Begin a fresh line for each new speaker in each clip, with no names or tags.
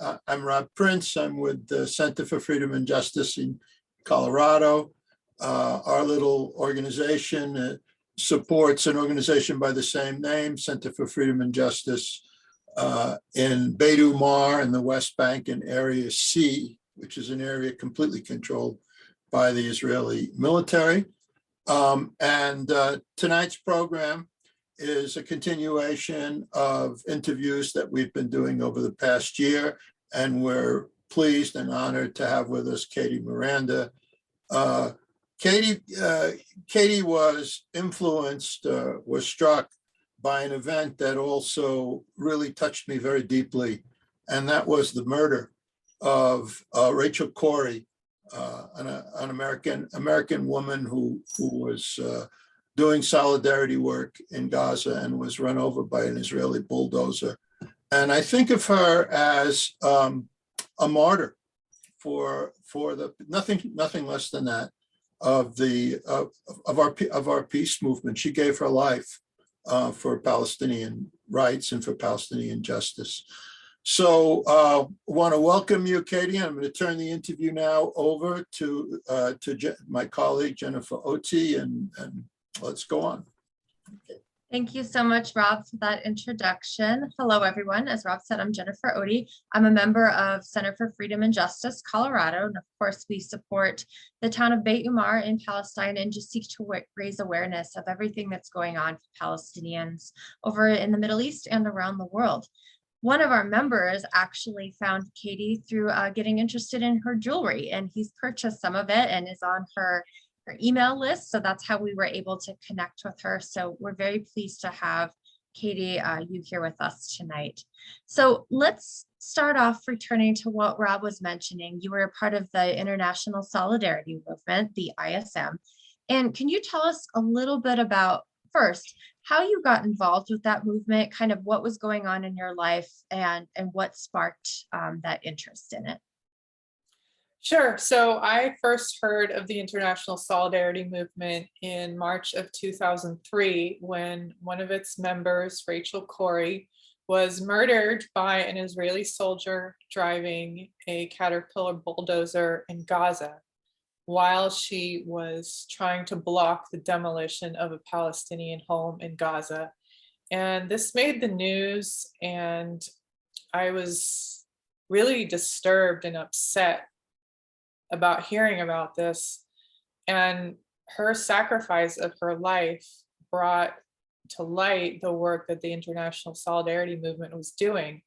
I'm Rob Prince. I'm with the Center for Freedom and Justice in Colorado. Our little organization supports an organization by the same name, Center for Freedom and Justice, in Beit Umar in the West Bank in Area C, which is an area completely controlled by the Israeli military. Tonight's program is a continuation of interviews that we've been doing over the past year, and we're pleased and honored to have with us Katie Miranda. Katie was influenced, was struck by an event that also really touched me very deeply, and that was the murder of Rachel Corrie, an American woman who was doing solidarity work in Gaza and was run over by an Israeli bulldozer. And I think of her as a martyr for the nothing less than that of our peace movement. She gave her life for Palestinian rights and for Palestinian justice. So I want to welcome you, Katie. I'm going to turn the interview now over to my colleague, Jennifer Oti, and let's go on. Okay.
Thank you so much, Rob, for that introduction. Hello, everyone. As Rob said, I'm Jennifer Oti. I'm a member of Center for Freedom and Justice, Colorado. And of course, we support the town of Beit Umar in Palestine and just seek to raise awareness of everything that's going on for Palestinians over in the Middle East and around the world. One of our members actually found Katie through getting interested in her jewelry, and he's purchased some of it and is on her email list. So that's how we were able to connect with her. So we're very pleased to have Katie, you here with us tonight. So let's start off returning to what Rob was mentioning. You were a part of the International Solidarity Movement, the ISM. And can you tell us a little bit about, first, how you got involved with that movement, kind of what was going on in your life, and what sparked that interest in it?
Sure. So I first heard of the International Solidarity Movement in March of 2003, when one of its members, Rachel Corrie, was murdered by an Israeli soldier driving a Caterpillar bulldozer in Gaza while she was trying to block the demolition of a Palestinian home in Gaza. And this made the news, and I was really disturbed and upset about hearing about this. And her sacrifice of her life brought to light the work that the International Solidarity Movement was doing.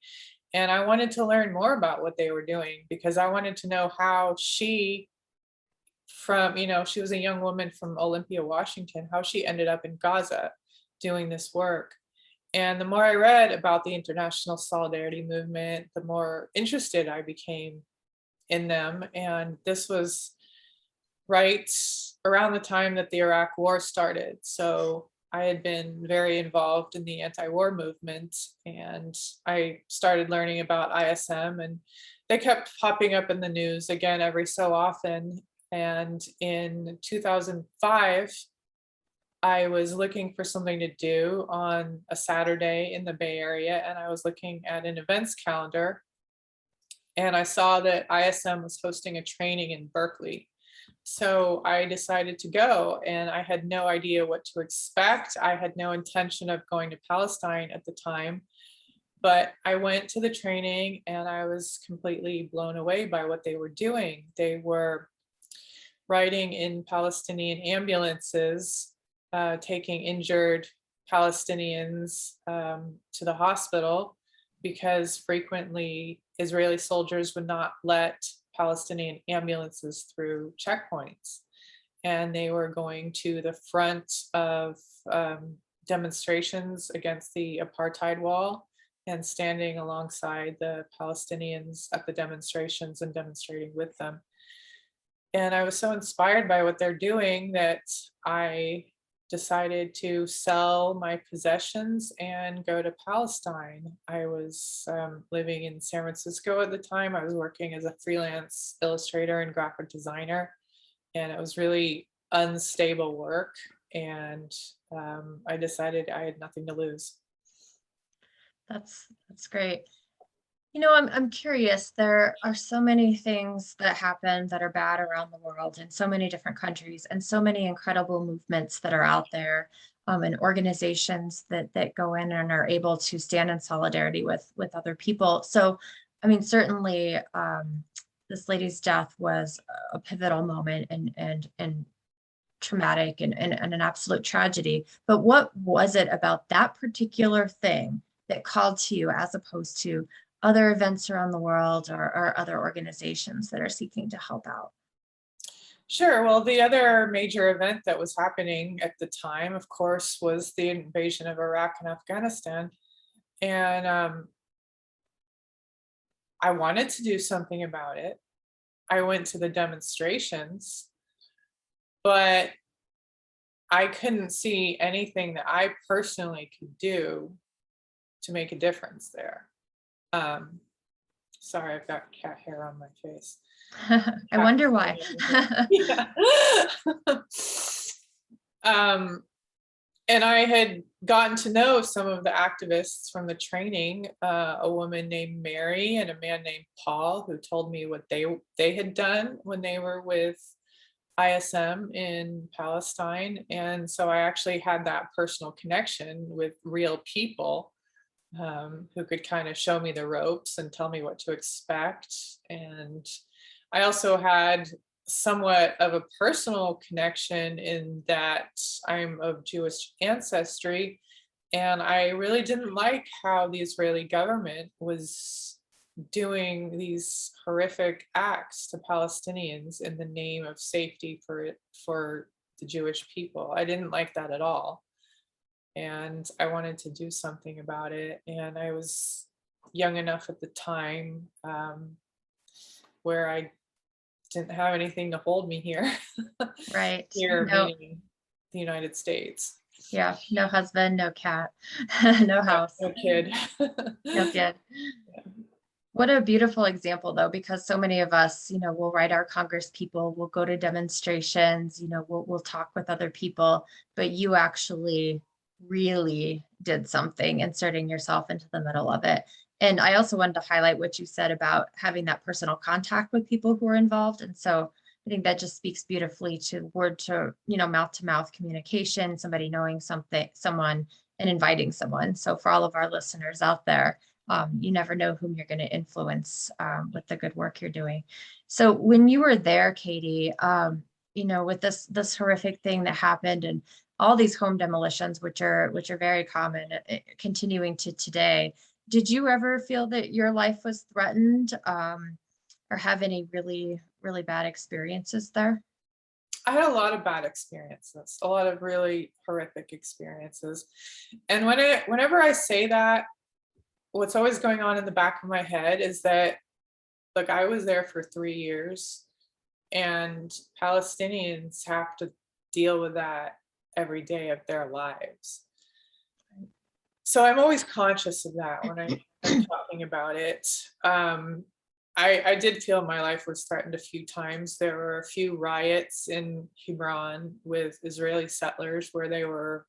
And I wanted to learn more about what they were doing, because I wanted to know how she, she was a young woman from Olympia, Washington, how she ended up in Gaza doing this work. And the more I read about the International Solidarity Movement, the more interested I became in them. And this was right around the time that the Iraq War started. So I had been very involved in the anti-war movement, and I started learning about ISM, and they kept popping up in the news again every so often. And in 2005, I was looking for something to do on a Saturday in the Bay Area, and I was looking at an events calendar, and I saw that ISM was hosting a training in Berkeley. So I decided to go, and I had no idea what to expect. I had no intention of going to Palestine at the time, but I went to the training and I was completely blown away by what they were doing. They were riding in Palestinian ambulances, taking injured Palestinians to the hospital, because frequently Israeli soldiers would not let Palestinian ambulances through checkpoints. And they were going to the front of demonstrations against the Apartheid Wall and standing alongside the Palestinians at the demonstrations and demonstrating with them. And I was so inspired by what they're doing that I decided to sell my possessions and go to Palestine. I was living in San Francisco at the time. I was working as a freelance illustrator and graphic designer, and it was really unstable work. And I decided I had nothing to lose.
That's great. I'm curious. There are so many things that happen that are bad around the world in so many different countries, and so many incredible movements that are out there, and organizations that go in and are able to stand in solidarity with other people. So, I mean, certainly, this lady's death was a pivotal moment and traumatic and an absolute tragedy. But what was it about that particular thing that called to you as opposed to other events around the world or other organizations that are seeking to help out?
Sure. Well, the other major event that was happening at the time, of course, was the invasion of Iraq and Afghanistan. And I wanted to do something about it. I went to the demonstrations, but I couldn't see anything that I personally could do to make a difference there. Um, Sorry, I've got cat hair on my face.
I wonder why.
Yeah. And I had gotten to know some of the activists from the training, a woman named Mary and a man named Paul, who told me what they had done when they were with ISM in Palestine. And so I actually had that personal connection with real people, who could kind of show me the ropes and tell me what to expect. And I also had somewhat of a personal connection in that I'm of Jewish ancestry. And I really didn't like how the Israeli government was doing these horrific acts to Palestinians in the name of safety for the Jewish people. I didn't like that at all. And I wanted to do something about it. And I was young enough at the time, where I didn't have anything to hold me here.
Right.
Here,
No,
meaning the United States.
yeah, no husband, no cat, no house,
No kid.
no kid. What a beautiful example, though, because so many of us, will write our Congress people, we'll go to demonstrations, we'll talk with other people, but you actually really did something, inserting yourself into the middle of it. And I also wanted to highlight what you said about having that personal contact with people who are involved. And so I think that just speaks beautifully to word to, mouth to mouth communication, somebody knowing someone and inviting someone. So for all of our listeners out there, you never know whom you're going to influence with the good work you're doing. So when you were there, Katie, with this horrific thing that happened and all these home demolitions, which are very common, continuing to today, did you ever feel that your life was threatened, or have any really, really bad experiences there?
I had a lot of bad experiences, a lot of really horrific experiences. And whenever I say that, what's always going on in the back of my head is that, look, I was there for 3 years, and Palestinians have to deal with that every day of their lives. So I'm always conscious of that when I'm talking about it. I did feel my life was threatened a few times. There were a few riots in Hebron with Israeli settlers where they were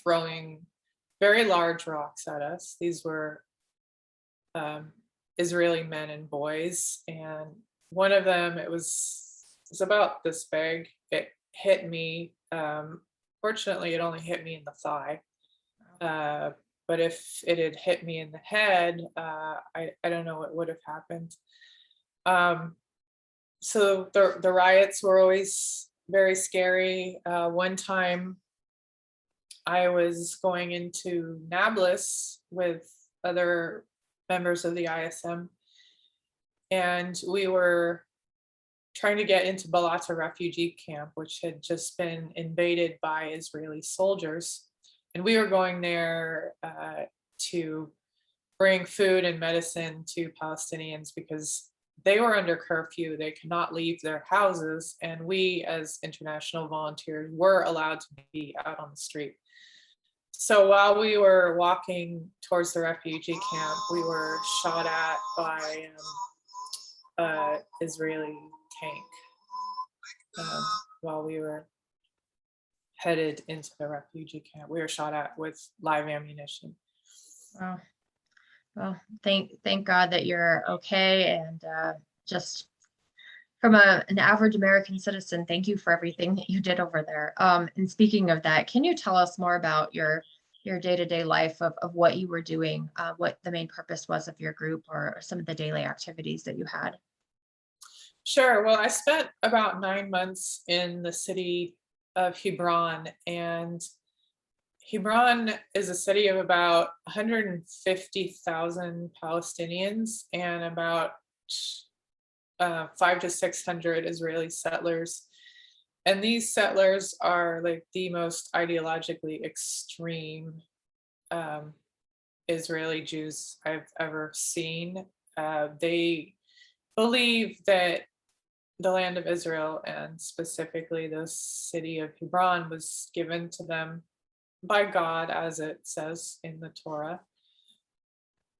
throwing very large rocks at us. These were Israeli men and boys, and one of them, it was about this big. It hit me. Fortunately, it only hit me in the thigh. But if it had hit me in the head, I don't know what would have happened. So the riots were always very scary. One time, I was going into Nablus with other members of the ISM, and we were trying to get into Balata refugee camp, which had just been invaded by Israeli soldiers. And we were going there to bring food and medicine to Palestinians because they were under curfew. They could not leave their houses. And we, as international volunteers, were allowed to be out on the street. So while we were walking towards the refugee camp, we were shot at by an Israeli tank while we were headed into the refugee camp. We were shot at with live ammunition.
Wow. Well, thank God that you're okay, and just from an average American citizen, thank you for everything that you did over there. And speaking of that, can you tell us more about your day-to-day life of what you were doing, what the main purpose was of your group, or some of the daily activities that you had?
Sure. Well, I spent about 9 months in the city of Hebron, and Hebron is a city of about 150,000 Palestinians and about 500 to 600 Israeli settlers. And these settlers are like the most ideologically extreme um, Israeli Jews I've ever seen. They believe that the land of Israel, and specifically the city of Hebron, was given to them by God, as it says in the Torah.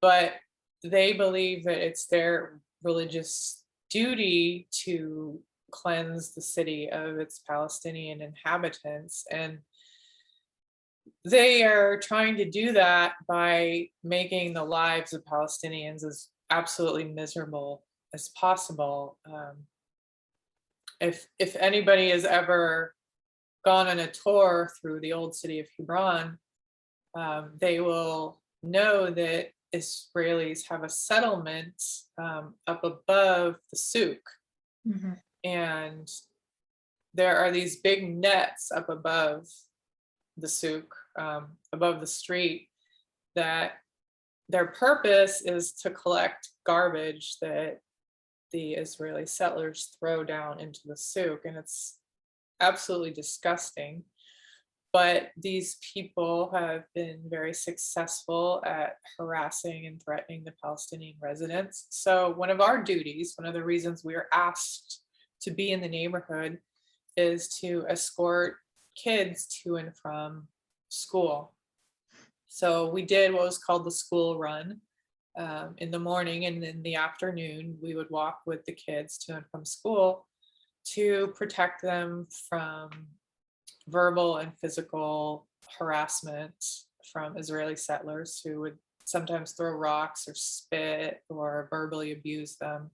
But they believe that it's their religious duty to cleanse the city of its Palestinian inhabitants. And they are trying to do that by making the lives of Palestinians as absolutely miserable as possible. If anybody has ever gone on a tour through the old city of Hebron, they will know that Israelis have a settlement up above the souk,
Mhm.
and there are these big nets up above the souk, above the street, that their purpose is to collect garbage that the Israeli settlers throw down into the souk, and it's absolutely disgusting. But these people have been very successful at harassing and threatening the Palestinian residents. So one of our duties, one of the reasons we are asked to be in the neighborhood, is to escort kids to and from school. So we did what was called the school run in the morning, and in the afternoon, we would walk with the kids to and from school to protect them from verbal and physical harassment from Israeli settlers who would sometimes throw rocks or spit or verbally abuse them.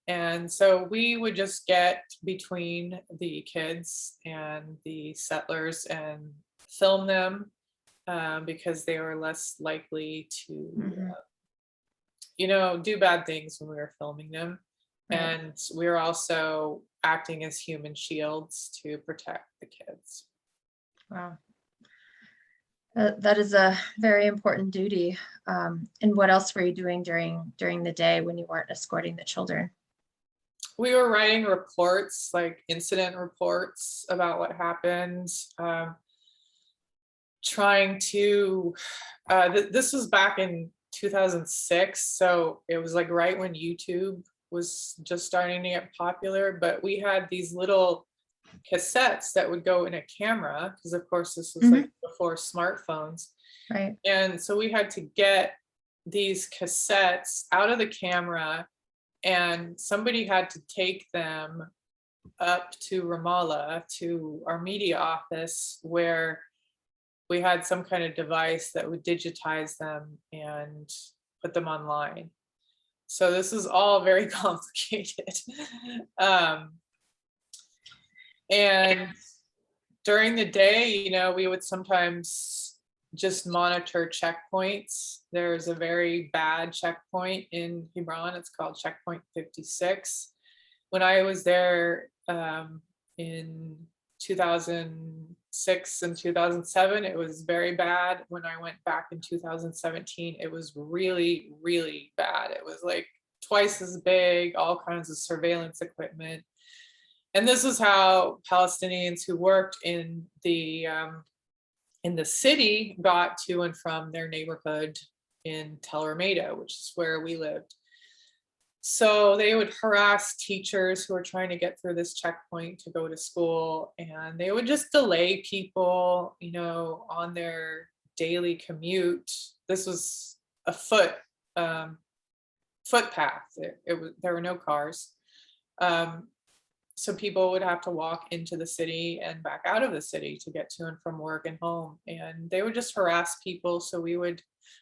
And so we would just get between the kids and the settlers and film them because they were less likely to,
Mhm.
do bad things when we were filming them.
Right.
And we were also acting as human shields to protect the kids.
Wow. That is a very important duty. And what else were you doing during the day when you weren't escorting the children?
We were writing reports, like incident reports about what happened, trying to, this was back in 2006. So it was like right when YouTube was just starting to get popular, but we had these little cassettes that would go in a camera, because of course this was like before smartphones.
Right.
And so we had to get these cassettes out of the camera, and somebody had to take them up to Ramallah, to our media office, where we had some kind of device that would digitize them and put them online. So this is all very complicated. And during the day, we would sometimes just monitor checkpoints. There's a very bad checkpoint in Hebron. It's called Checkpoint 56. When I was there in 2006 and 2007, it was very bad. When I went back in 2017, it was really, really bad. It was like twice as big, all kinds of surveillance equipment. And this is how Palestinians who worked in the city got to and from their neighborhood in Tel Rameda, which is where we lived. So they would harass teachers who were trying to get through this checkpoint to go to school, and they would just delay people, on their daily commute. This was a footpath. There were no cars. So people would have to walk into the city and back out of the city to get to and from work and home. And they would just harass people. So we would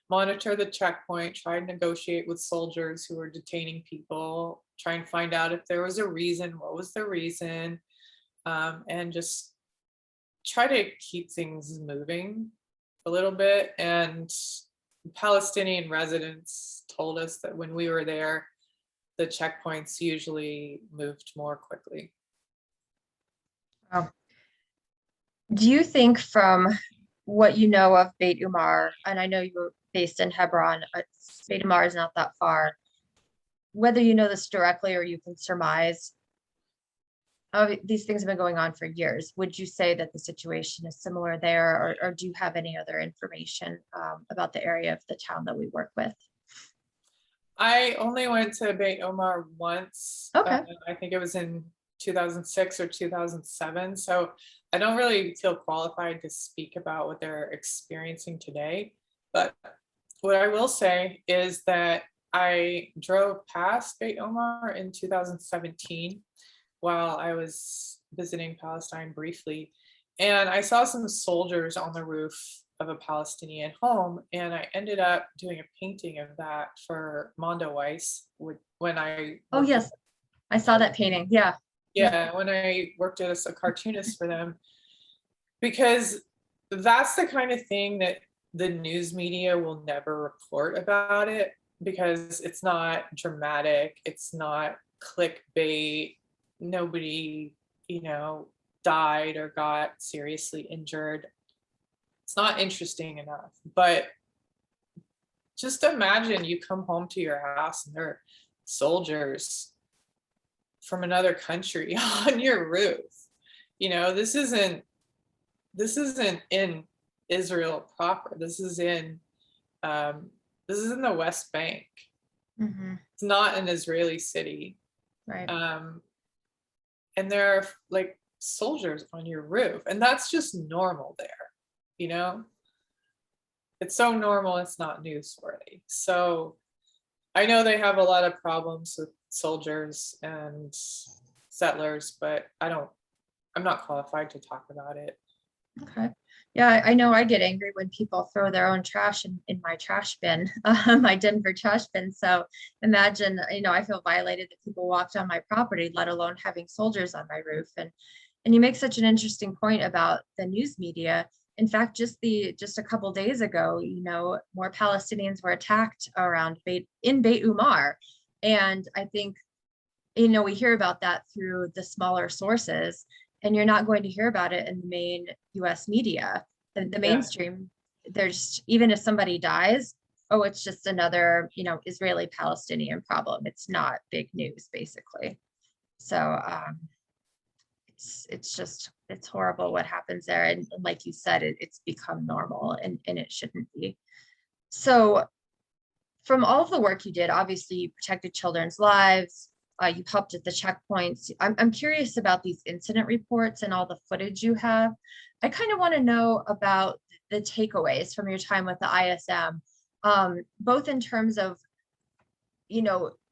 monitor the checkpoint, try and negotiate with soldiers who were detaining people, try and find out if there was a reason, what was the reason, and just try to keep things moving a little bit. And Palestinian residents told us that when we were there, the checkpoints usually moved more quickly.
Wow. Do you think from what you know of Beit Umar, and I know you were based in Hebron, Beit Umar is not that far, whether you know this directly or you can surmise, these things have been going on for years. Would you say that the situation is similar there, or do you have any other information about the area of the town that we work with?
I only went to Beit Omar once.
Okay.
I think it was in 2006 or 2007. So I don't really feel qualified to speak about what they're experiencing today. But what I will say is that I drove past Beit Omar in 2017 while I was visiting Palestine briefly. And I saw some soldiers on the roof of a Palestinian home. And I ended up doing a painting of that for Mondo Weiss when I—
Oh, yes. I saw that painting. Yeah.
Yeah, when I worked as a cartoonist for them, because that's the kind of thing that the news media will never report about it, because it's not dramatic, it's not clickbait, nobody, died or got seriously injured. It's not interesting enough. But just imagine you come home to your house and there are soldiers from another country on your roof. This isn't in Israel proper. This is in the West Bank.
Mm-hmm.
It's not an Israeli city.
Right.
And there are like soldiers on your roof, and that's just normal there. It's so normal, it's not newsworthy. So I know they have a lot of problems with soldiers and settlers, but I'm not qualified to talk about it.
Okay. Yeah, I know I get angry when people throw their own trash in my trash bin, my Denver trash bin. So imagine, I feel violated that people walked on my property, let alone having soldiers on my roof. And you make such an interesting point about the news media. In fact, just a couple days ago, more Palestinians were attacked around Beit Umar. And I think, we hear about that through the smaller sources, and you're not going to hear about it in the main US media. The mainstream, there's, even if somebody dies, oh, it's just another, Israeli Palestinian problem. It's not big news, basically. So it's horrible what happens there. And like you said, it's become normal, and it shouldn't be. So from all of the work you did, obviously you protected children's lives, you helped at the checkpoints. I'm curious about these incident reports and all the footage you have. I kind of want to know about the takeaways from your time with the ISM, both in terms of,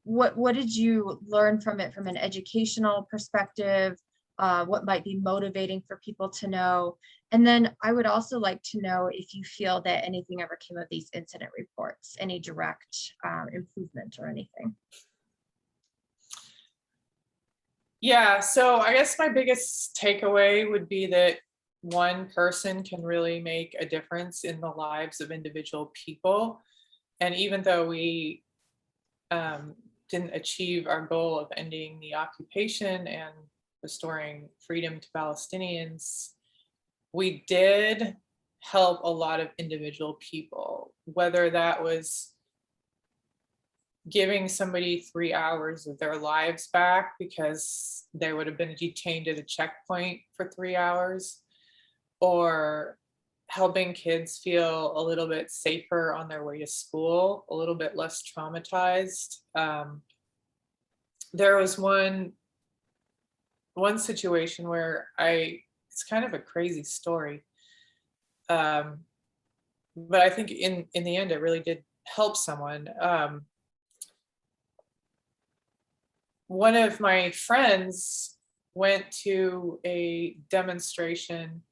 what did you learn from it from an educational perspective? What might be motivating for people to know? And then I would also like to know if you feel that anything ever came of these incident reports, any direct improvement or anything.
Yeah, so I guess my biggest takeaway would be that one person can really make a difference in the lives of individual people. And even though we didn't achieve our goal of ending the occupation and restoring freedom to Palestinians, we did help a lot of individual people, whether that was giving somebody 3 hours of their lives back because they would have been detained at a checkpoint for 3 hours, or helping kids feel a little bit safer on their way to school, a little bit less traumatized. There was one situation where it's kind of a crazy story, but I think in the end it really did help someone. One of my friends went to a demonstration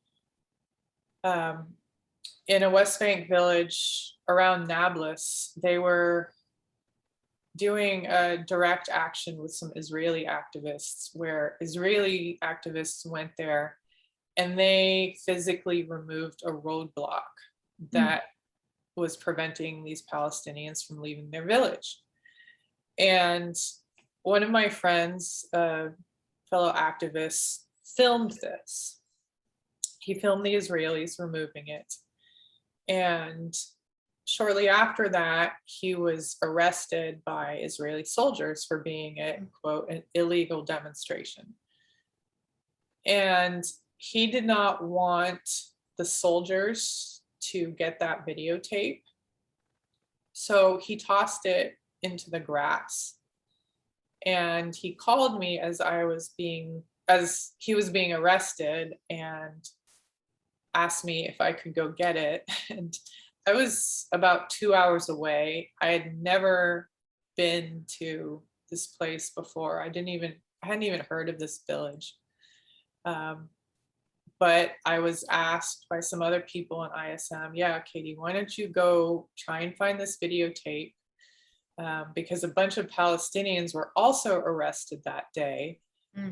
in a West Bank village around Nablus, they were doing a direct action with some Israeli activists, where Israeli activists went there and they physically removed a roadblock that was preventing these Palestinians from leaving their village. And one of my friends, fellow activists, filmed this. He filmed the Israelis removing it. And shortly after that, he was arrested by Israeli soldiers for being at, quote, an illegal demonstration. And he did not want the soldiers to get that videotape. So he tossed it into the grass. And he called me as he was being arrested, and asked me if I could go get it. And I was about 2 hours away. I had never been to this place before. I hadn't even heard of this village. But I was asked by some other people in ISM, yeah, Katie, why don't you go try and find this videotape? Because a bunch of Palestinians were also arrested that day,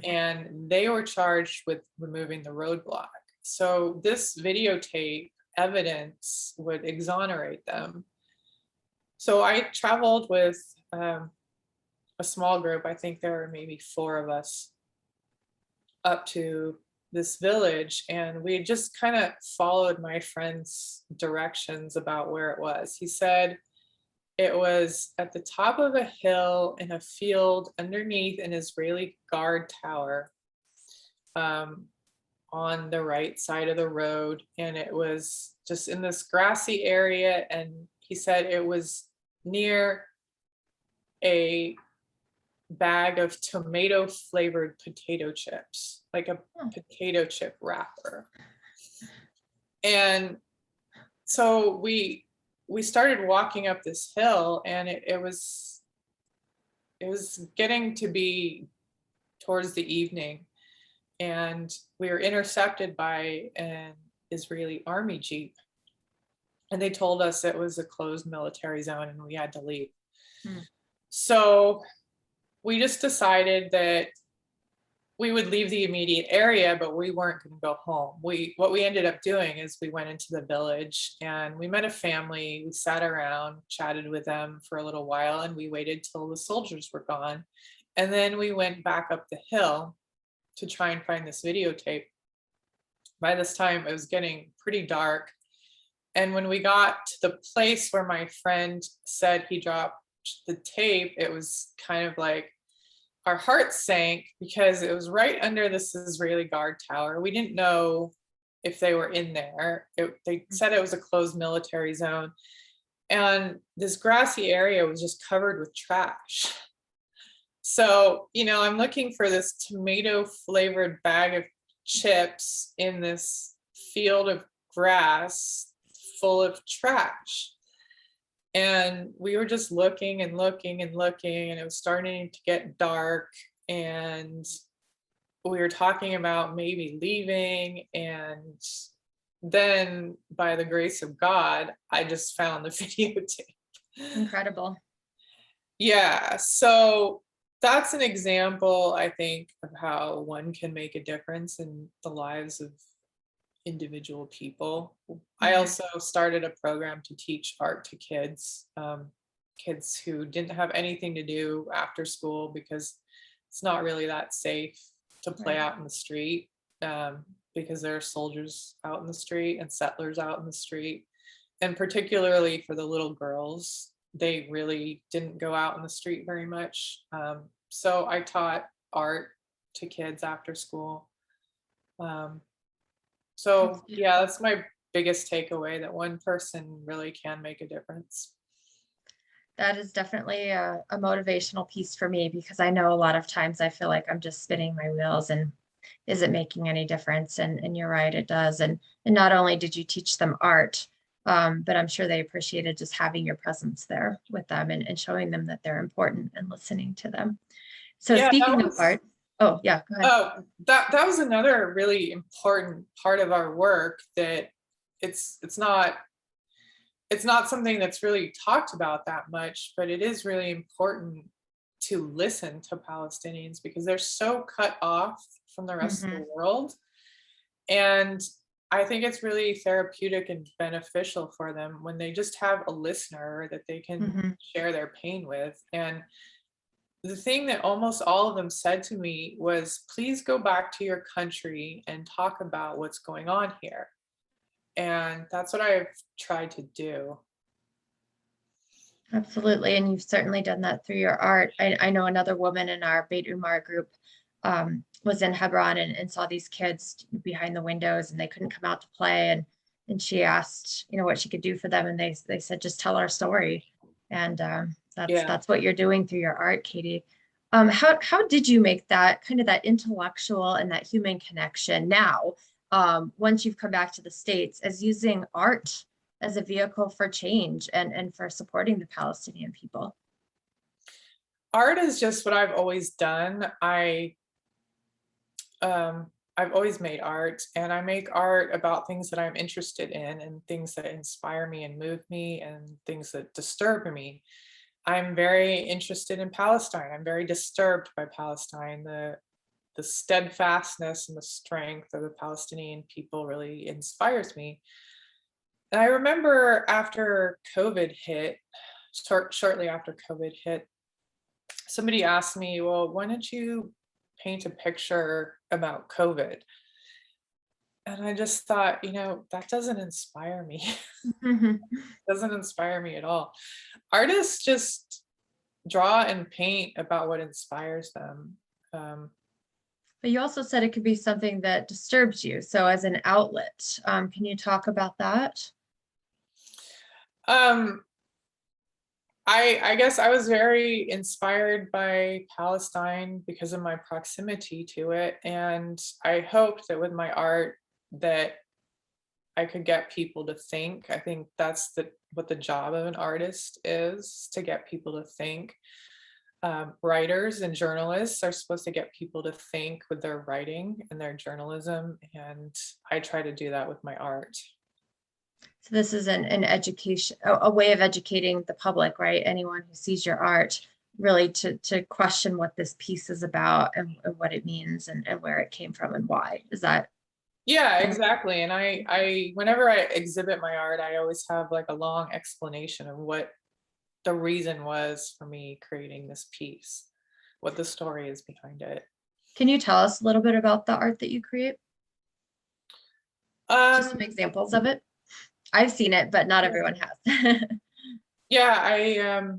and they were charged with removing the roadblock. So this videotape evidence would exonerate them. So I traveled with a small group. I think there were maybe 4 of us up to this village, and we just kind of followed my friend's directions about where it was. He said it was at the top of a hill in a field underneath an Israeli guard tower, on the right side of the road, and it was just in this grassy area. And he said it was near a bag of tomato flavored potato chips, like a potato chip wrapper. And so we started walking up this hill, and it was getting to be towards the evening, and we were intercepted by an Israeli army jeep, and they told us it was a closed military zone and we had to leave. So we just decided that we would leave the immediate area, but we weren't going to go home. What we ended up doing is we went into the village and we met a family. We sat around, chatted with them for a little while, and we waited till the soldiers were gone. And then we went back up the hill to try and find this videotape. By this time, it was getting pretty dark. And when we got to the place where my friend said he dropped the tape, it was kind of like our hearts sank, because it was right under this Israeli guard tower. We didn't know if they were in there. They said it was a closed military zone. And this grassy area was just covered with trash. So, I'm looking for this tomato flavored bag of chips in this field of grass full of trash. And we were just looking and looking and looking, and it was starting to get dark, and we were talking about maybe leaving. And then, by the grace of God, I just found the videotape.
Incredible.
Yeah, so that's an example, I think, of how one can make a difference in the lives of individual people. I also started a program to teach art to kids, kids who didn't have anything to do after school, because it's not really that safe to play out in the street, because there are soldiers out in the street and settlers out in the street. And particularly for the little girls, they really didn't go out in the street very much. So I taught art to kids after school. So yeah, that's my biggest takeaway, that one person really can make a difference.
That is definitely a motivational piece for me, because I know a lot of times I feel like I'm just spinning my wheels and is it making any difference? And you're right, it does. And not only did you teach them art, but I'm sure they appreciated just having your presence there with them and showing them that they're important and listening to them. So yeah, speaking of art, oh yeah, go ahead.
Oh, that was another really important part of our work, that it's not it's not something that's really talked about that much, but it is really important to listen to Palestinians because they're so cut off from the rest of the world. And I think it's really therapeutic and beneficial for them when they just have a listener that they can share their pain with. And the thing that almost all of them said to me was, please go back to your country and talk about what's going on here. And that's what I've tried to do.
Absolutely. And you've certainly done that through your art. I know another woman in our Beit Umar group was in Hebron and saw these kids behind the windows and they couldn't come out to play. And she asked, what she could do for them. And they said, just tell our story. And that's what you're doing through your art, Katie. How did you make that kind of that intellectual and that human connection now, once you've come back to the States, as using art as a vehicle for change and for supporting the Palestinian people?
Art is just what I've always done. I've always made art, and I make art about things that I'm interested in and things that inspire me and move me and things that disturb me. I'm very interested in Palestine. I'm very disturbed by Palestine. The steadfastness and the strength of the Palestinian people really inspires me. And I remember after COVID hit, shortly after COVID hit, somebody asked me, well, why don't you paint a picture about COVID? And I just thought, that doesn't inspire me. Doesn't inspire me at all. Artists just draw and paint about what inspires them.
But you also said it could be something that disturbs you. So as an outlet, can you talk about that?
I guess I was very inspired by Palestine because of my proximity to it. And I hoped that with my art that I could get people to think. I think that's what the job of an artist is, to get people to think. Writers and journalists are supposed to get people to think with their writing and their journalism. And I try to do that with my art.
So this is an education, a way of educating the public, right? Anyone who sees your art, really to question what this piece is about and what it means and where it came from and why. Is that?
Yeah, exactly. And I whenever I exhibit my art, I always have like a long explanation of what the reason was for me creating this piece, what the story is behind it.
Can you tell us a little bit about the art that you create? Just some examples of it. I've seen it, but not everyone has.
Yeah,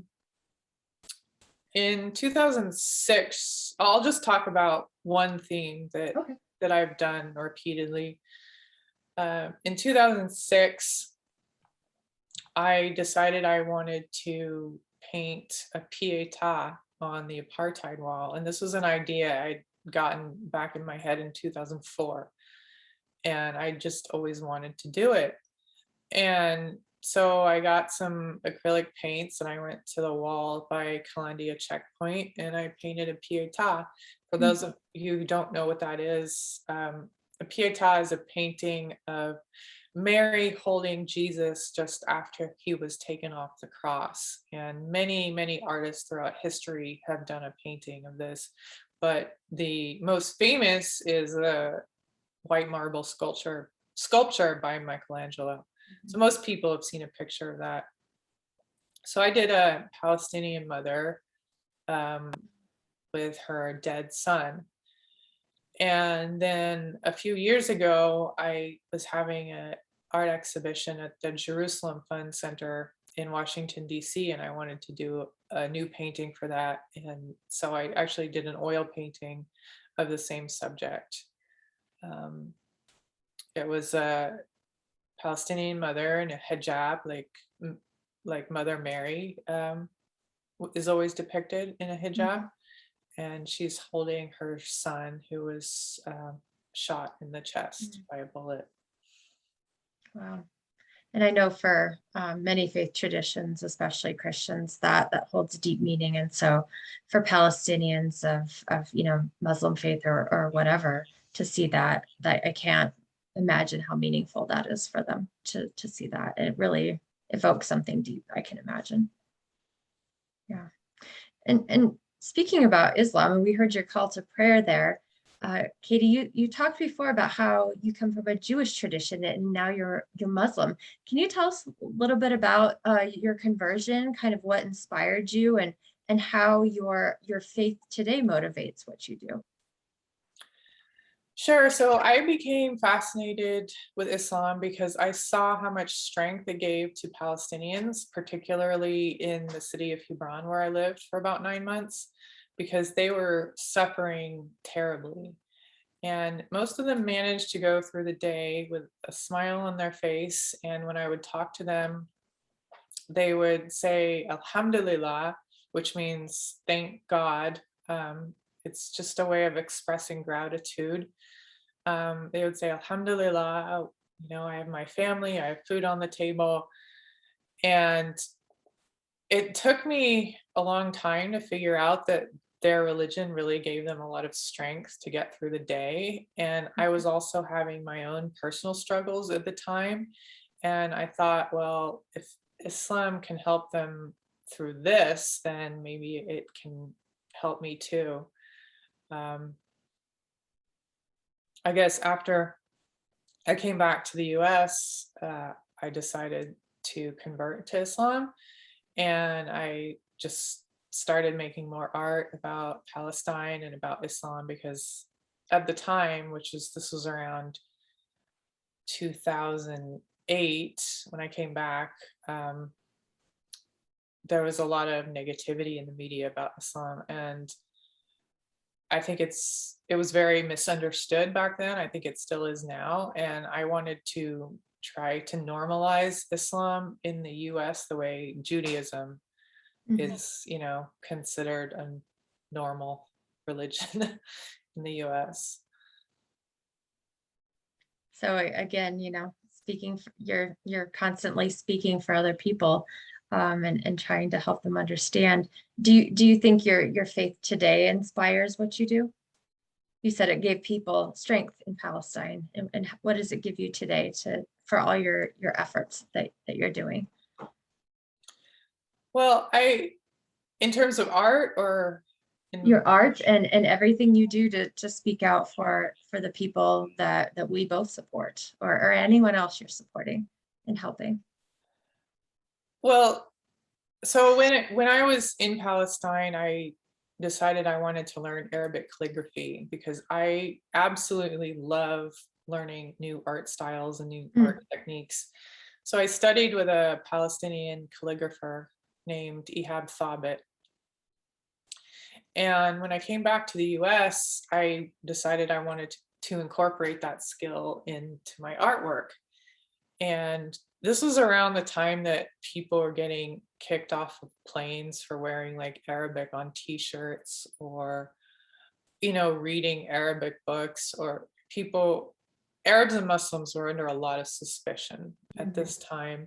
in 2006, I'll just talk about one theme that I've done repeatedly. In 2006, I decided I wanted to paint a pietà on the Apartheid Wall. And this was an idea I'd gotten back in my head in 2004. And I just always wanted to do it. And so I got some acrylic paints and I went to the wall by Kalandia Checkpoint and I painted a pietà. For those of you who don't know what that is, a pietà is a painting of Mary holding Jesus just after he was taken off the cross. And many, many artists throughout history have done a painting of this. But the most famous is a white marble sculpture by Michelangelo. So most people have seen a picture of that. So I did a Palestinian mother with her dead son. And then a few years ago, I was having an art exhibition at the Jerusalem Fund Center in Washington, D.C., and I wanted to do a new painting for that. And so I actually did an oil painting of the same subject. It was a Palestinian mother in a hijab, like Mother Mary is always depicted in a hijab. And she's holding her son who was shot in the chest by a bullet.
Wow. And I know for many faith traditions, especially Christians, that holds deep meaning. And so for Palestinians of Muslim faith or whatever, to see that I can't imagine how meaningful that is for them to see that. It really evoke something deep, I can imagine. Yeah. And speaking about Islam, and we heard your call to prayer there. Katie, you talked before about how you come from a Jewish tradition and now you're Muslim. Can you tell us a little bit about your conversion, kind of what inspired you, and how your faith today motivates what you do?
Sure. So I became fascinated with Islam because I saw how much strength it gave to Palestinians, particularly in the city of Hebron, where I lived for about 9 months, because they were suffering terribly. And most of them managed to go through the day with a smile on their face. And when I would talk to them, they would say Alhamdulillah, which means thank God. It's just a way of expressing gratitude. They would say Alhamdulillah, I have my family, I have food on the table. And it took me a long time to figure out that their religion really gave them a lot of strength to get through the day. And I was also having my own personal struggles at the time. And I thought, well, if Islam can help them through this, then maybe it can help me too. I guess after I came back to the US, I decided to convert to Islam, and I just started making more art about Palestine and about Islam, because at the time, this was around 2008 when I came back, there was a lot of negativity in the media about Islam, and I think it was very misunderstood back then. I think it still is now. And I wanted to try to normalize Islam in the US the way Judaism is, considered a normal religion in the US.
So again, you're constantly speaking for other people, and trying to help them understand. Do you think your faith today inspires what you do? You said it gave people strength in Palestine, and what does it give you today for all your efforts that you're doing?
Well, in terms of art, or
your art and everything you do to speak out for the people that we both support, or anyone else you're supporting and helping?
Well, so when I was in Palestine, I decided I wanted to learn Arabic calligraphy because I absolutely love learning new art styles and new art techniques. So I studied with a Palestinian calligrapher named Ihab Thabit. And when I came back to the US, I decided I wanted to incorporate that skill into my artwork. And this was around the time that people were getting kicked off of planes for wearing like Arabic on t-shirts, or, reading Arabic books, or Arabs and Muslims were under a lot of suspicion at this time.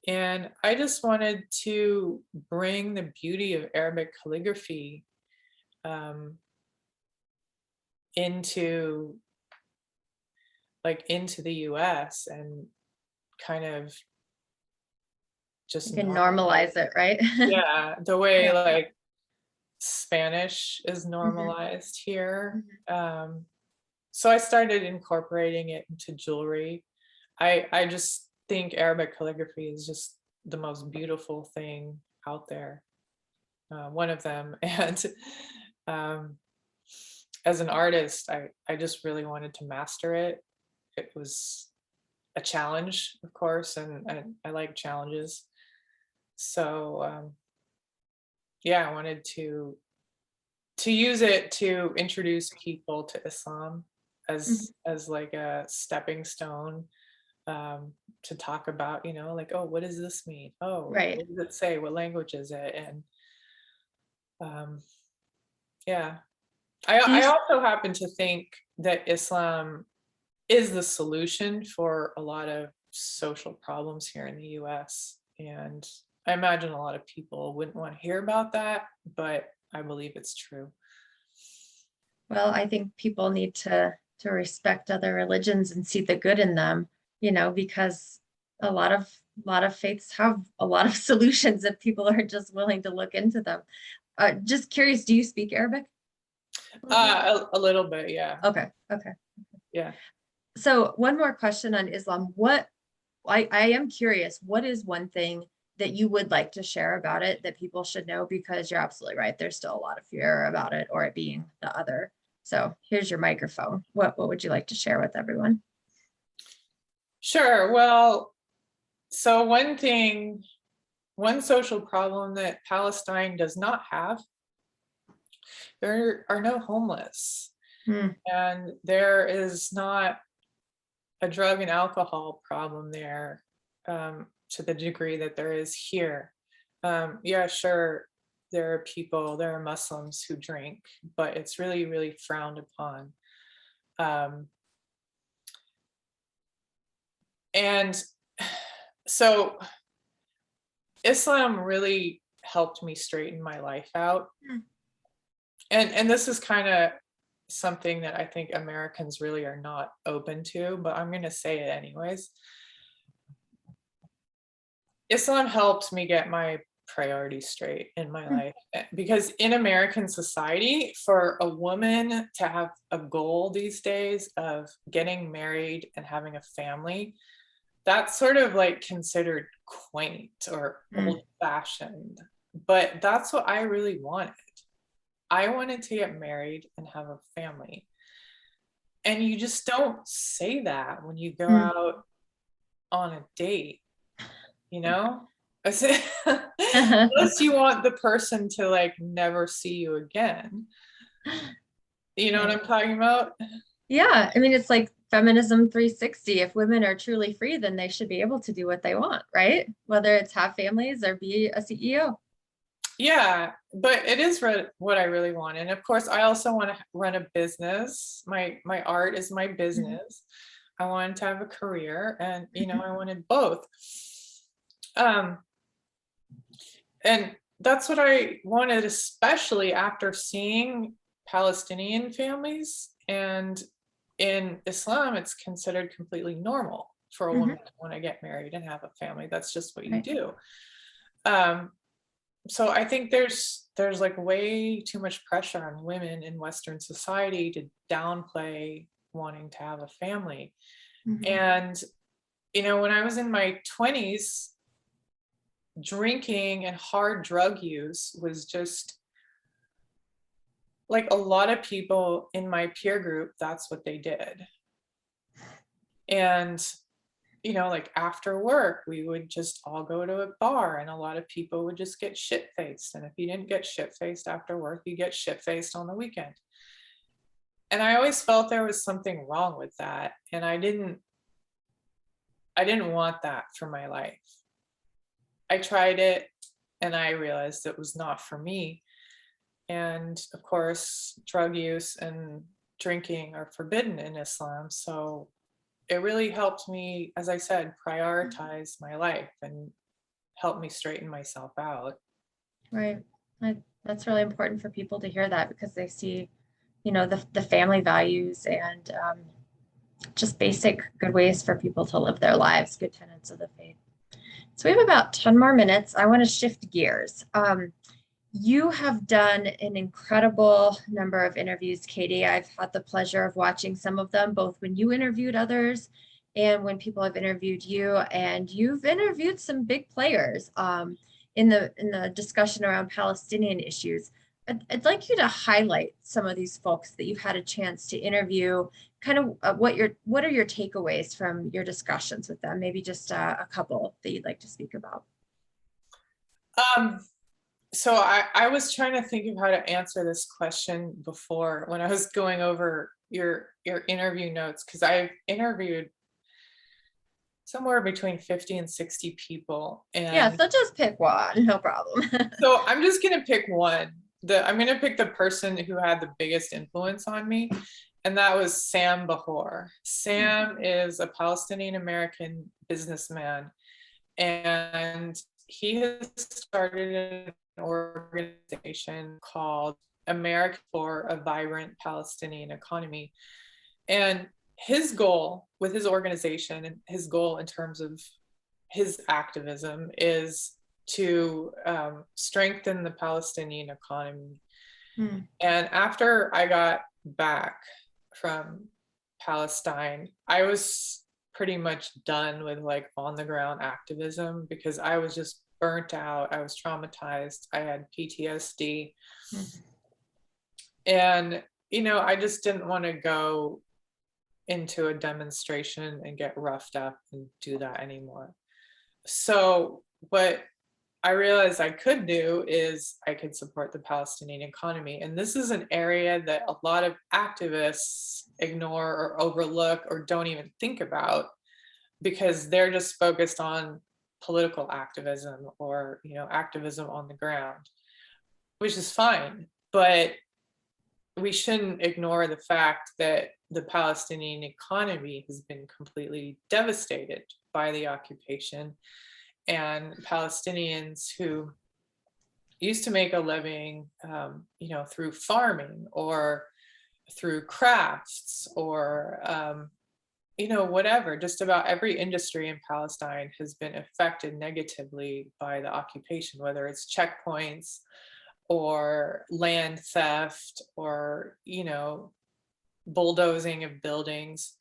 And I just wanted to bring the beauty of Arabic calligraphy into the US, and kind of just
you can normalize it, right?
Yeah, the way
Yeah.
like Spanish is normalized here. So I started incorporating it into jewelry. I just think Arabic calligraphy is just the most beautiful thing out there, one of them. And as an artist, I just really wanted to master it. It was a challenge, of course, and I like challenges. So yeah, I wanted to use it to introduce people to Islam as like a stepping stone, to talk about, like, oh, what does this mean? Oh,
Right.
what does it say? What language is it? And yeah, I also happen to think that Islam is the solution for a lot of social problems here in the US. And I imagine a lot of people wouldn't want to hear about that, but I believe it's true.
Well, I think people need to respect other religions and see the good in them, because a lot of a lot of faiths have a lot of solutions if people are just willing to look into them. Just curious, do you speak Arabic?
A little bit, yeah.
Okay, okay.
Yeah.
So one more question on Islam. I am curious, what is one thing that you would like to share about it that people should know? Because you're absolutely right. There's still a lot of fear about it or it being the other. So here's your microphone. What would you like to share with everyone?
Sure. Well, so one social problem that Palestine does not have, there are no homeless, and there is not a drug and alcohol problem there to the degree that there is here. Yeah, sure, there are Muslims who drink, but it's really, really frowned upon. And so Islam really helped me straighten my life out. And this is kind of something that I think Americans really are not open to, but I'm going to say it anyways. Islam helped me get my priorities straight in my life, because in American society, for a woman to have a goal these days of getting married and having a family, that's sort of like considered quaint or old-fashioned, but that's what I really wanted. I wanted to get married and have a family. And you just don't say that when you go out on a date, you know? Unless you want the person to like never see you again. You know what I'm talking about?
Yeah, I mean, it's like feminism 360. If women are truly free, then they should be able to do what they want, right? Whether it's have families or be a CEO.
Yeah, but it is what I really want. And of course, I also want to run a business. My art is my business. I wanted to have a career, and you know, I wanted both. And that's what I wanted, especially after seeing Palestinian families. And in Islam, it's considered completely normal for a woman to want to get married and have a family. That's just what you do. So I think there's like way too much pressure on women in Western society to downplay wanting to have a family. And, you know, when I was in my 20s, drinking and hard drug use was just like a lot of people in my peer group, that's what they did. And you know, like after work, we would just all go to a bar, and a lot of people would just get shit-faced. And if you didn't get shit-faced after work, you get shit-faced on the weekend. And I always felt there was something wrong with that. And I didn't want that for my life. I tried it and I realized it was not for me. And of course, drug use and drinking are forbidden in Islam. So it really helped me, as I said, prioritize my life and help me straighten myself out.
Right. That's really important for people to hear that, because they see, you know, the family values and just basic good ways for people to live their lives, good tenets of the faith. So we have about 10 more minutes. I want to shift gears. You have done an incredible number of interviews, Katie. I've had the pleasure of watching some of them, both when you interviewed others and when people have interviewed you. And you've interviewed some big players in the discussion around Palestinian issues. I'd like you to highlight some of these folks that you've had a chance to interview. Kind of what are your takeaways from your discussions with them? Maybe just a couple that you'd like to speak about.
So I was trying to think of how to answer this question before when I was going over your interview notes, because I've interviewed somewhere between 50 and 60 people. And
yeah, so just pick one, no problem.
So I'm just going to pick one. I'm going to pick the person who had the biggest influence on me, and that was Sam Bahor. Sam is a Palestinian American businessman, and he has started an organization called America for a Vibrant Palestinian Economy. And his goal with his organization, and his goal in terms of his activism is to strengthen the Palestinian economy. And after I got back from Palestine, I was pretty much done with like on the ground activism because I was just burnt out. I was traumatized. I had PTSD. And, you know, I just didn't want to go into a demonstration and get roughed up and do that anymore. So what I realized I could do is I could support the Palestinian economy. And this is an area that a lot of activists ignore or overlook or don't even think about because they're just focused on political activism or, you know, activism on the ground, which is fine. But we shouldn't ignore the fact that the Palestinian economy has been completely devastated by the occupation. And Palestinians who used to make a living, you know, through farming or through crafts or, you know, whatever, just about every industry in Palestine has been affected negatively by the occupation, whether it's checkpoints or land theft or, you know, bulldozing of buildings.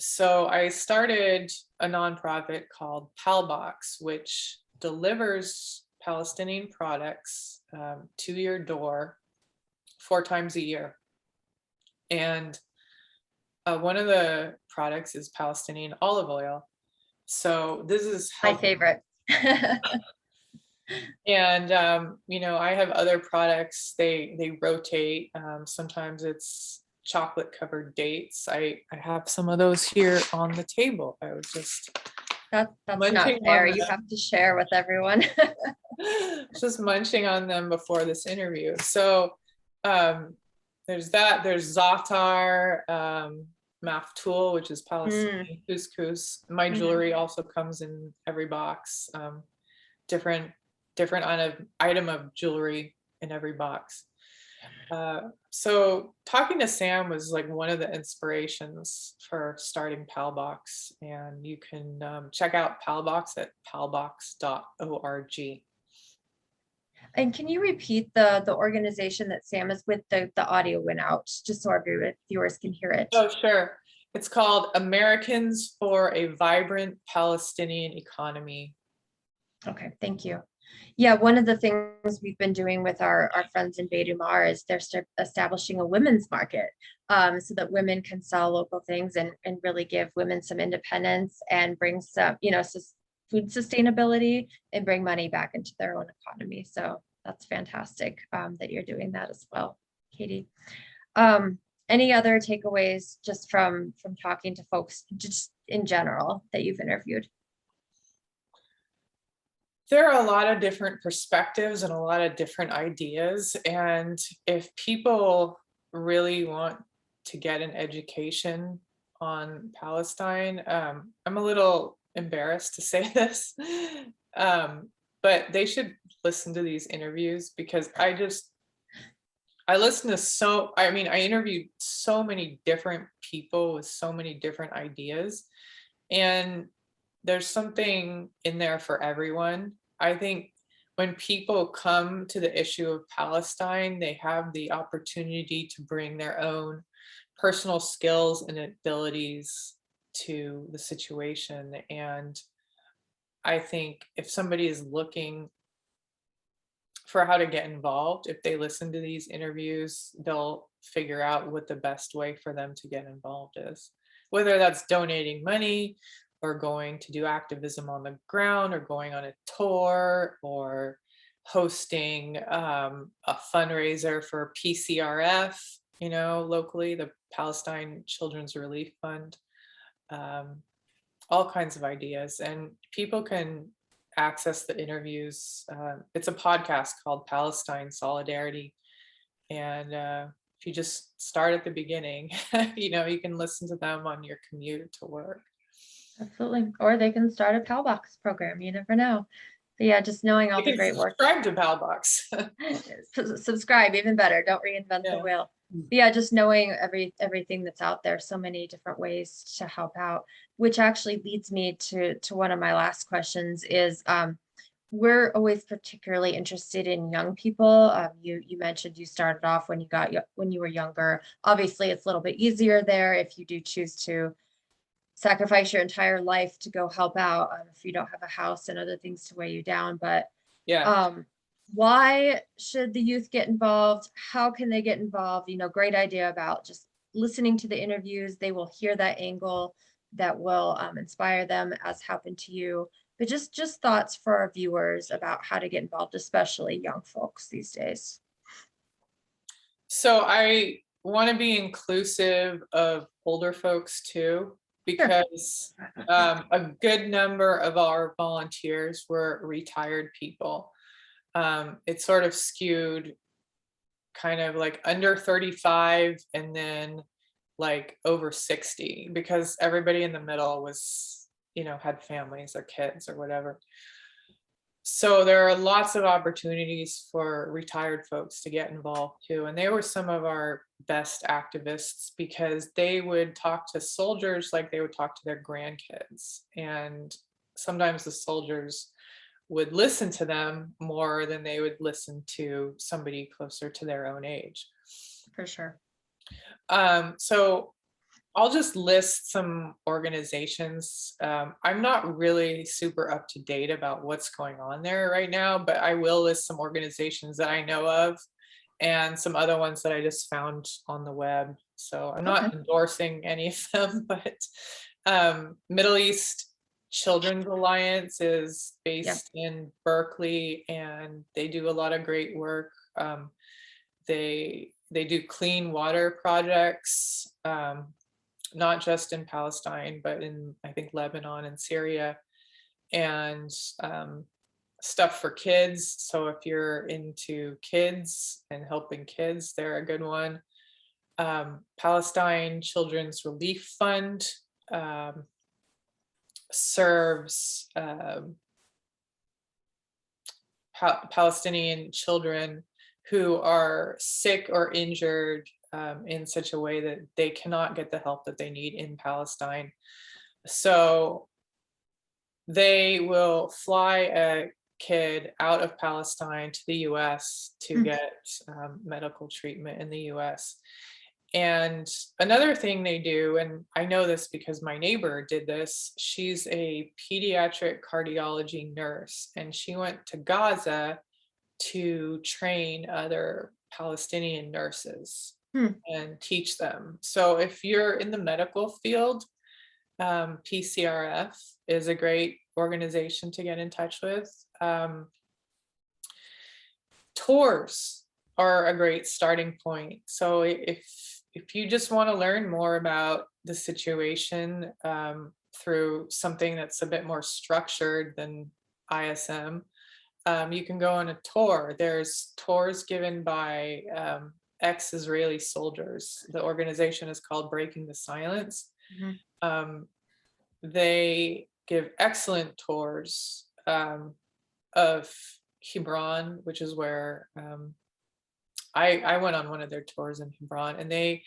So I started a nonprofit called PalBox, which delivers Palestinian products to your door 4 times a year. And one of the products is Palestinian olive oil. So this is
My favorite.
And you know, I have other products. They rotate. Sometimes it's chocolate covered dates. I have some of those here on the table. I was just
That's not
munching
fair.
on
You
them.
have to share with everyone.
Just munching on them before this interview. So there's that. There's za'atar, maftool, which is Palestinian couscous. My jewelry also comes in every box. Different item of jewelry in every box. So talking to Sam was like one of the inspirations for starting PalBox, and you can check out PalBox at palbox.org.
And can you repeat the organization that Sam is with? The audio went out, just so our viewers can hear it.
Oh, sure. It's called Americans for a Vibrant Palestinian Economy.
Okay, thank you. Yeah, one of the things we've been doing with our friends in Beit Umar is they're establishing a women's market so that women can sell local things and really give women some independence and bring some, you know, food sustainability and bring money back into their own economy. So that's fantastic that you're doing that as well, Katie. Any other takeaways just from talking to folks just in general that you've interviewed?
There are a lot of different perspectives and a lot of different ideas. And if people really want to get an education on Palestine, I'm a little embarrassed to say this, but they should listen to these interviews because I listened to I interviewed so many different people with so many different ideas, and there's something in there for everyone. I think when people come to the issue of Palestine, they have the opportunity to bring their own personal skills and abilities to the situation. And I think if somebody is looking for how to get involved, if they listen to these interviews, they'll figure out what the best way for them to get involved is, whether that's donating money or going to do activism on the ground or going on a tour or hosting a fundraiser for PCRF, you know, locally, the Palestine Children's Relief Fund, all kinds of ideas. And people can access the interviews. It's a podcast called Palestine Solidarity. And if you just start at the beginning, you know, you can listen to them on your commute to work.
Absolutely. Or they can start a PalBox program. You never know. But yeah, just knowing all the great work.
Subscribe to PalBox.
Subscribe, even better. Don't reinvent the wheel. Yeah, just knowing everything that's out there, so many different ways to help out, which actually leads me to one of my last questions is, we're always particularly interested in young people. You mentioned you started off when when you were younger. Obviously, it's a little bit easier there if you do choose to sacrifice your entire life to go help out, if you don't have a house and other things to weigh you down. But
Yeah.
why should the youth get involved? How can they get involved? Great idea about just listening to the interviews. They will hear that angle that will inspire them, as happened to you. But just thoughts for our viewers about how to get involved, especially young folks these days.
So I want to be inclusive of older folks too, because a good number of our volunteers were retired people. It sort of skewed kind of like under 35 and then like over 60, because everybody in the middle was, had families or kids or whatever. So there are lots of opportunities for retired folks to get involved too. And they were some of our best activists, because they would talk to soldiers like they would talk to their grandkids. And sometimes the soldiers would listen to them more than they would listen to somebody closer to their own age.
For sure.
So I'll just list some organizations. I'm not really super up to date about what's going on there right now, but I will list some organizations that I know of and some other ones that I just found on the web. So I'm not endorsing any of them, but Middle East Children's Alliance is based in Berkeley, and they do a lot of great work. They do clean water projects, not just in Palestine, but in, I think, Lebanon and Syria, and stuff for kids. So if you're into kids and helping kids, they're a good one. Palestine Children's Relief Fund serves Palestinian children who are sick or injured in such a way that they cannot get the help that they need in Palestine. So they will fly a kid out of Palestine to the US to get medical treatment in the US. And another thing they do, and I know this because my neighbor did this, she's a pediatric cardiology nurse, and she went to Gaza to train other Palestinian nurses and teach them. So if you're in the medical field, PCRF is a great organization to get in touch with. Tours are a great starting point. So if you just want to learn more about the situation through something that's a bit more structured than ISM, you can go on a tour. There's tours given by ex-Israeli soldiers. The organization is called Breaking the Silence. They give excellent tours of Hebron, which is where I went on one of their tours in Hebron, and they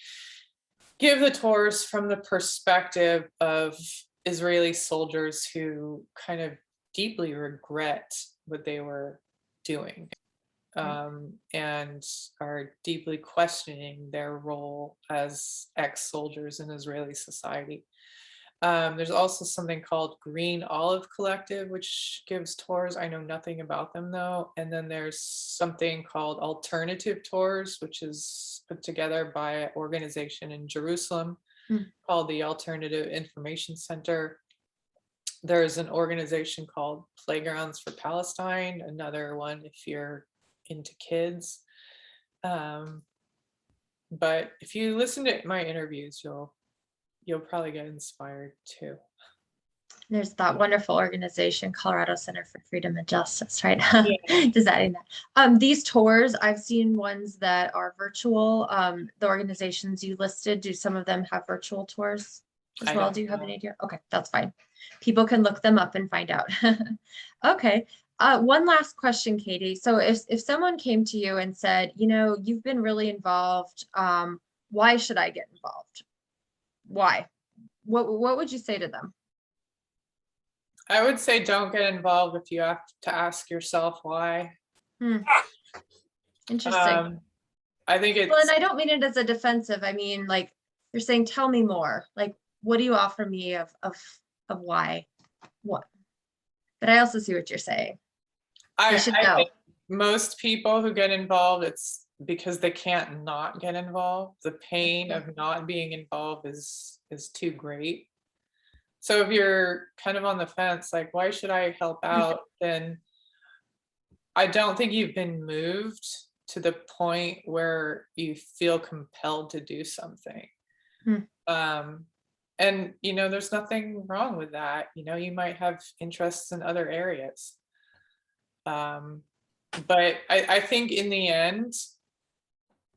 give the tours from the perspective of Israeli soldiers who kind of deeply regret what they were doing, and are deeply questioning their role as ex-soldiers in Israeli society. There's also something called Green Olive Collective, which gives tours. I know nothing about them though. And then there's something called Alternative Tours, which is put together by an organization in Jerusalem called the Alternative Information Center. There's an organization called Playgrounds for Palestine, another one if you're into kids. But if you listen to my interviews, you'll probably get inspired too.
There's that wonderful organization, Colorado Center for Freedom and Justice, right?
Yeah.
Designing that. These tours, I've seen ones that are virtual. The organizations you listed, do some of them have virtual tours as well? Do you have an idea? Okay, that's fine. People can look them up and find out. Okay. One last question, Katie. So if someone came to you and said, you know, you've been really involved, why should I get involved? Why? What would you say to them?
I would say don't get involved if you have to ask yourself why.
Interesting.
I think
Well, and
it's,
I don't mean it as a defensive. I mean, like, you're saying, tell me more. Like, what do you offer me of why? What? But I also see what you're saying. They should
I
know.
think most people who get involved, it's because they can't not get involved. The pain of not being involved is too great. So if you're kind of on the fence, like, why should I help out? Then I don't think you've been moved to the point where you feel compelled to do something. And, you know, there's nothing wrong with that. You know, you might have interests in other areas. But I think in the end,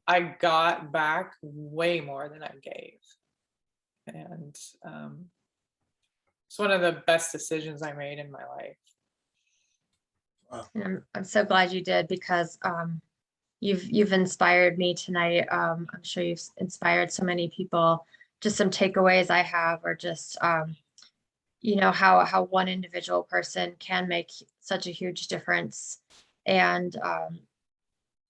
I got back way more than I gave. And it's one of the best decisions I made in my life.
And I'm so glad you did, because you've inspired me tonight. I'm sure you've inspired so many people. Just some takeaways I have are just you know, how one individual person can make such a huge difference, and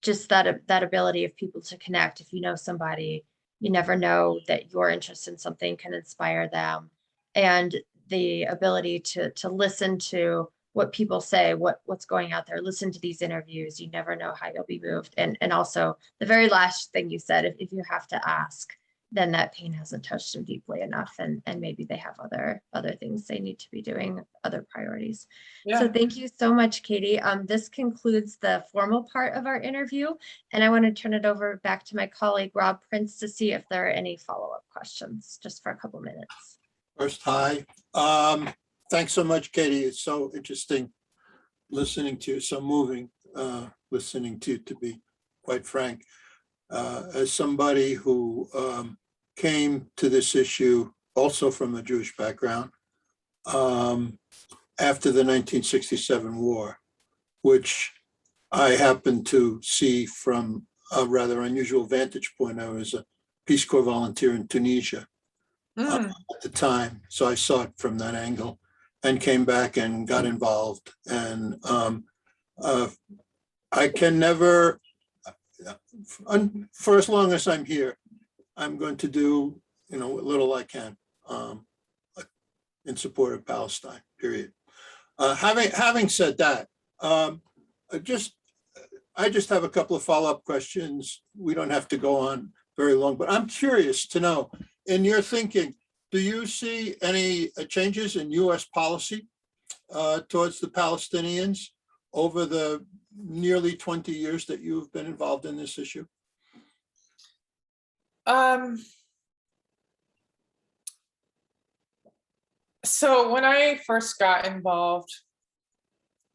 just that ability of people to connect. If you know somebody, you never know that your interest in something can inspire them, and the ability to listen to what people say, what's going out there, listen to these interviews. You never know how you'll be moved. And also the very last thing you said, if you have to ask, then that pain hasn't touched them deeply enough, and maybe they have other things they need to be doing, other priorities.
Yeah.
So thank you so much, Katie. This concludes the formal part of our interview, and I want to turn it over back to my colleague Rob Prince to see if there are any follow-up questions, just for a couple minutes.
First, hi. Thanks so much, Katie. It's so interesting listening to you, so moving listening to be quite frank. As somebody who came to this issue also from a Jewish background after the 1967 war, which I happened to see from a rather unusual vantage point. I was a Peace Corps volunteer in Tunisia at the time, so I saw it from that angle and came back and got involved. And I can never, for as long as I'm here, I'm going to do, you know, what little I can in support of Palestine, period. Having said that, I just have a couple of follow-up questions. We don't have to go on very long, but I'm curious to know, in your thinking, do you see any changes in US policy towards the Palestinians over the nearly 20 years that you've been involved in this issue?
So when I first got involved,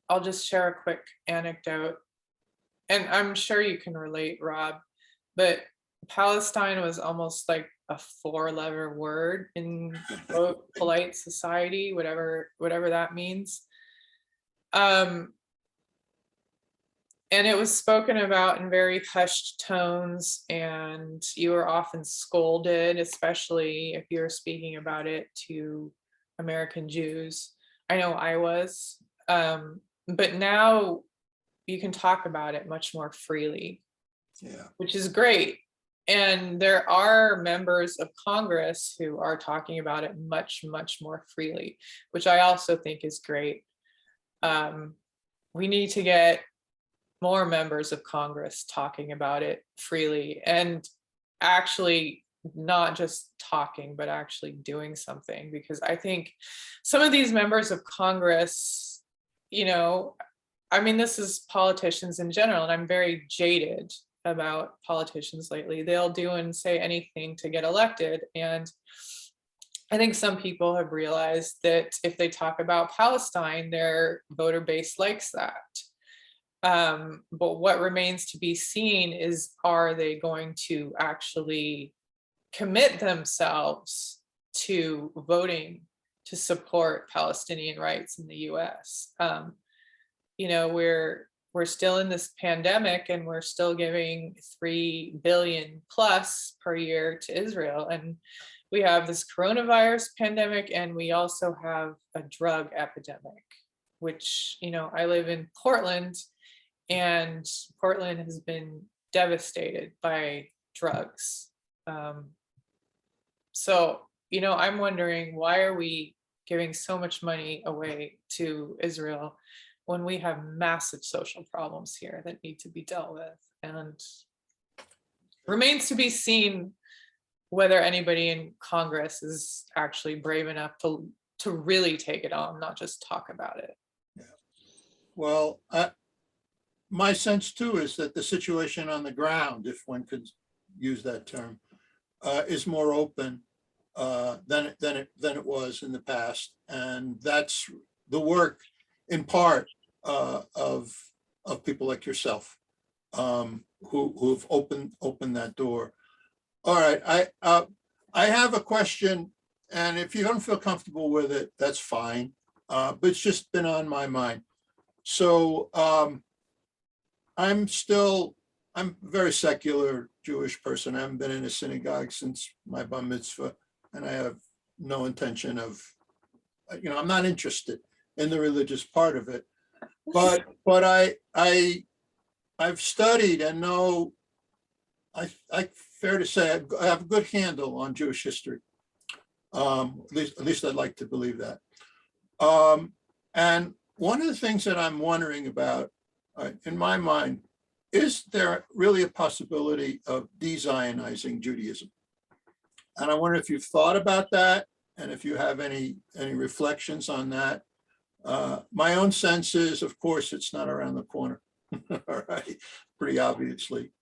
I'll just share a quick anecdote, and I'm sure you can relate, Rob, but Palestine was almost like a four-letter word in quote, polite society, whatever that means. And it was spoken about in very hushed tones, and you were often scolded, especially if you were speaking about it to American Jews. I know I was, but now you can talk about it much more freely, which is great. And there are members of Congress who are talking about it much, much more freely, which I also think is great. We need to get more members of Congress talking about it freely, and actually not just talking, but actually doing something. Because I think some of these members of Congress, you know, I mean, this is politicians in general, and I'm very jaded about politicians lately. They'll do and say anything to get elected. And I think some people have realized that if they talk about Palestine, their voter base likes that. But what remains to be seen is, are they going to actually commit themselves to voting to support Palestinian rights in the US? you know, we're still in this pandemic and we're still giving 3 billion plus per year to Israel. And we have this coronavirus pandemic, and we also have a drug epidemic, which, you know, I live in Portland, and Portland has been devastated by drugs. So, you know, I'm wondering, why are we giving so much money away to Israel when we have massive social problems here that need to be dealt with? And remains to be seen whether anybody in Congress is actually brave enough to really take it on, not just talk about it.
Yeah. Well, my sense too is that the situation on the ground, if one could use that term, is more open than it was in the past, and that's the work, in part, of people like yourself, who've opened that door. All right, I have a question, and if you don't feel comfortable with it, that's fine. But it's just been on my mind. So I'm a very secular Jewish person. I haven't been in a synagogue since my bar mitzvah, and I have no intention of, you know, I'm not interested in the religious part of it. But I've studied and know, I fair to say, I have a good handle on Jewish history. At least I'd like to believe that. And one of the things that I'm wondering about, in my mind, is there really a possibility of de-Zionizing Judaism? And I wonder if you've thought about that, and if you have any reflections on that. My own sense is, of course, it's not around the corner. All right, pretty obviously.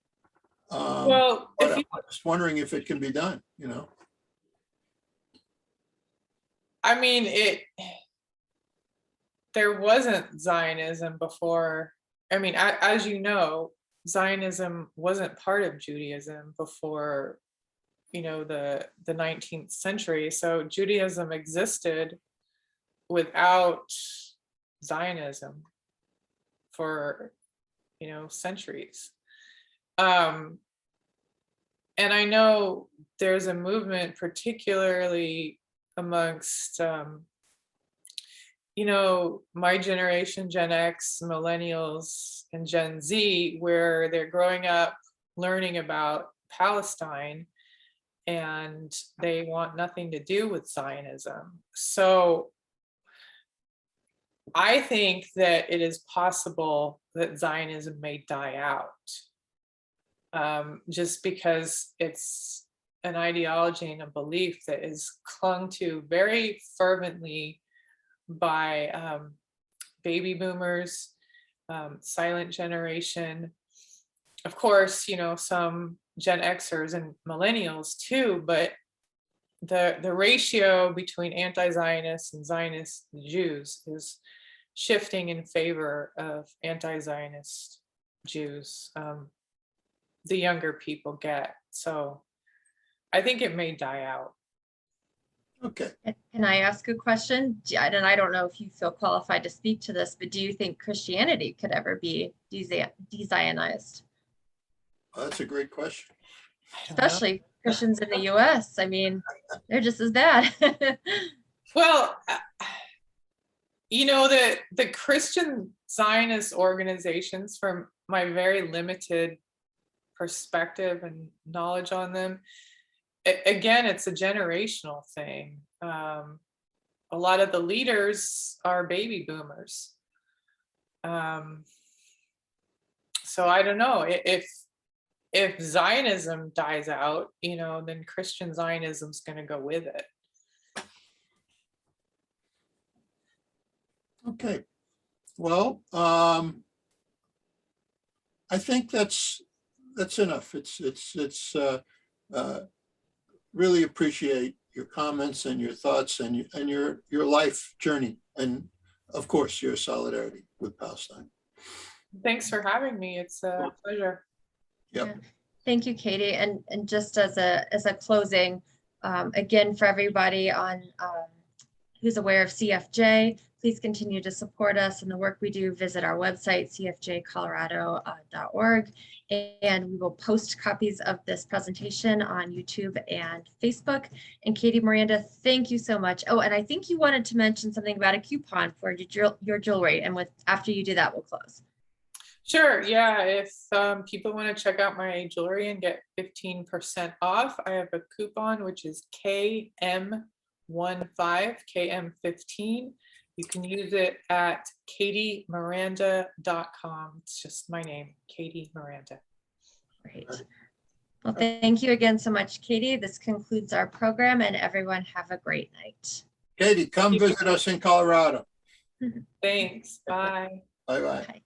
Well,
but I'm just wondering if it can be done, you know?
I mean, there wasn't Zionism before. I mean, as you know, Zionism wasn't part of Judaism before, you know, the 19th century. So Judaism existed without Zionism for, you know, centuries. And I know there's a movement, particularly amongst, you know, my generation, Gen X, millennials, and Gen Z, where they're growing up learning about Palestine, and they want nothing to do with Zionism. So I think that it is possible that Zionism may die out, just because it's an ideology and a belief that is clung to very fervently by baby boomers, silent generation, of course, you know, some Gen Xers and millennials too, but the ratio between anti-Zionists and Zionist Jews is shifting in favor of anti-Zionist Jews, the younger people get. So I think it may die out.
Okay.
Can I ask a question? And I don't know if you feel qualified to speak to this, but do you think Christianity could ever be de-Zionized?
Well, that's a great question.
Especially Christians in the US. I mean, they're just as bad.
Well, you know, the Christian Zionist organizations, from my very limited perspective and knowledge on them, again, it's a generational thing. A lot of the leaders are baby boomers. So I don't know, if Zionism dies out, you know, then Christian Zionism is going to go with it.
Okay. Well, I think that's enough. It's really appreciate your comments and your thoughts and your life journey, and of course your solidarity with Palestine.
Thanks for having me. It's a pleasure.
Yep.
Yeah. Thank you, Katie. And just as a closing, again, for everybody on who's aware of CFJ, Please continue to support us and the work we do. Visit our website, cfjcolorado.org, and we will post copies of this presentation on YouTube and Facebook. And Katie Miranda, thank you so much. Oh, and I think you wanted to mention something about a coupon for your jewelry, and after you do that, we'll close.
Sure, yeah, if people want to check out my jewelry and get 15% off, I have a coupon which is KM15, KM15. You can use it at katiemiranda.com. It's just my name, Katie Miranda.
Great. Well, thank you again so much, Katie. This concludes our program, and everyone have a great night.
Katie, come visit us in Colorado.
Thanks, bye.
Bye-bye.
Bye.